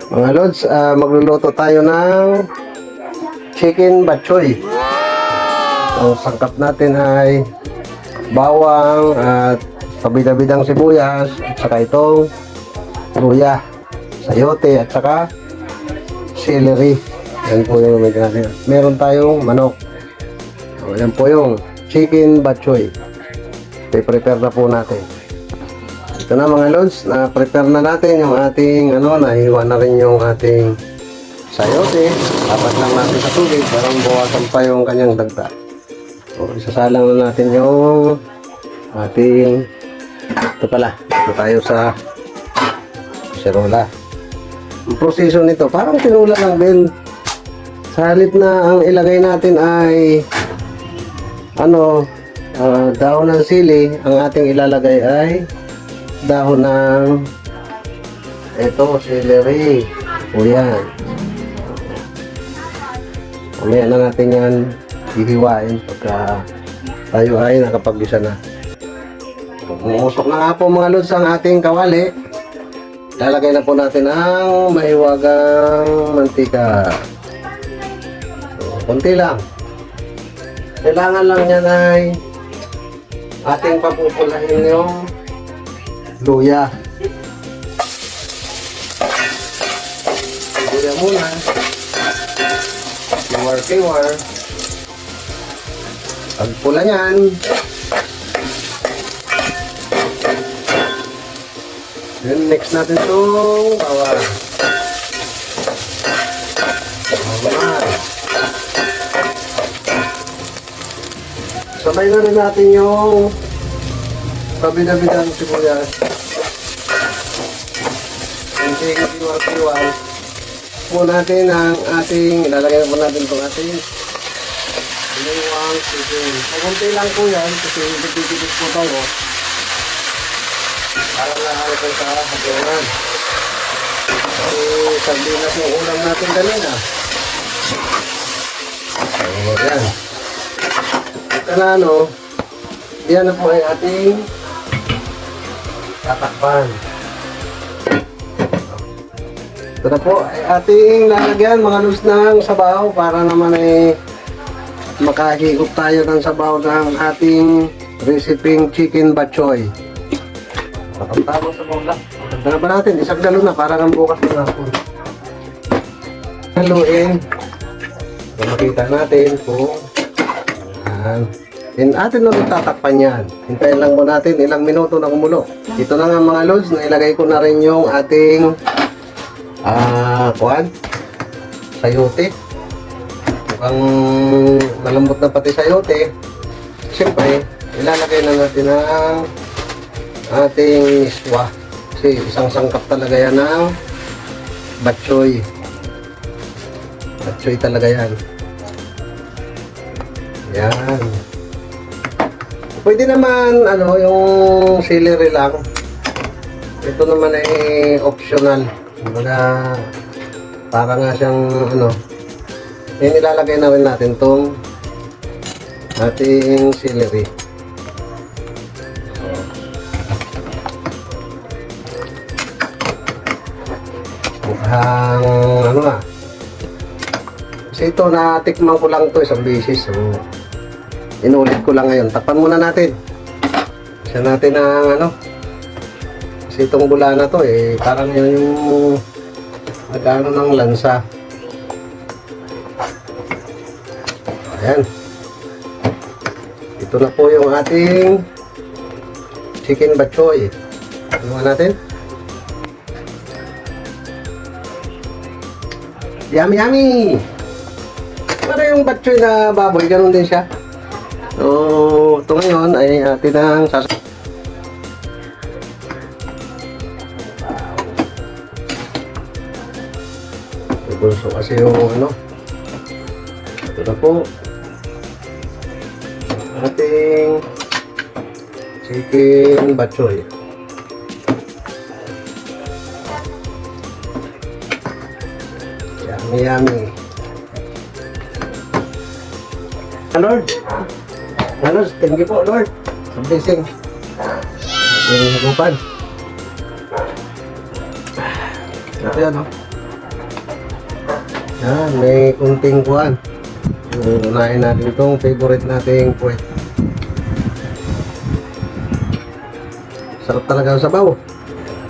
Mga lods, magluluto tayo ng chicken bok choy. Ang sangkap natin ay bawang at pabida-bidang sibuyas at saka itong luya, sayote at saka celery. Yan po yung natin. Meron tayong manok. Yan po yung chicken bok choy. I-prepare na po natin. Ito na mga lods, na-prepare na natin yung ating nahiwa na rin yung ating sayote. Dapat lang natin sa tubig para bawasan pa yung kanyang dagta. So, isasalang na natin yung ating ito tayo sa serola. Ang proseso nito, parang tinula lang din. Sa halip na ang ilagay natin ay dahon ng sili, ang ating ilalagay ay dahon ng celery. O yan. Mamaya na natin yan hihiwain pagka tayo ay nakapag-gisa na. Umusok na nga po mga lods ang ating kawali. Lalagay na po natin ang mahiwagang mantika. So, konti lang. Kailangan lang yan ay ating papupulahin yung luya. Luya muna. Kiwar. Pag pula niyan, then next natin itong bawang. Sabay na rin natin yung pabida-bidang sibuyas. Kunting kiwar. Po natin ang ating, ilalagay na po natin itong ating iniwang chicken. Kunti lang po yan kasi bibigit po tayo para lang ito sa hapunan. Kasi sardinas yung ulam natin kanina. So yan. Ito na yan na po ay ating tatakpan. Ito na po ay ating lalagyan mga lods ng sabaw para naman ay makahigop tayo ng sabaw ng ating reseping chicken bok choy. Tamang sabaw lang. Ito na ba natin? Isang galon na para ng bukas na hapon. Haluin. Makita natin kung then atin na tatakpan yan. Hintayin lang mo natin ilang minuto na kumulo. Ito na nga mga lods, nailagay ko na rin yung ating sayote. Mukhang malambot na pati sayote. Siyempre, ilalagay na natin ang ating iswa. Kasi isang sangkap talaga yan ng bok choy. Bok choy talaga yan. Yan. Pwede naman yung celery lang. Ito naman ay optional. Kumbaga para nga siyang yan, ilalagay na rin natin tong ating celery. Mukhang kasi ito natikman ko lang to isang beses, so inulit ko lang ngayon. Takpan muna natin. Isa natin ang kasi itong bula na to parang yun yung nagano ng lansa. Ayan. Ito na po yung ating chicken bok choy. Ano natin? Yummy! Para yung bok choy na baboy, ganun din siya. So, ito ngayon ay atin ang ibulso kasi yung ito na po ating chicken bok choy. Yummy. Lord, thank you po Lord sa blessing. Yung hukupan. Ito yan Yan, may kunting kuhan. Unahin natin itong favorite nating puwet. Sarap talaga ang sabaw.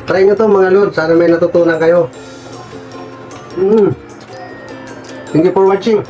Try nyo to mga lord. Sana may natutunan kayo. Thank you for watching.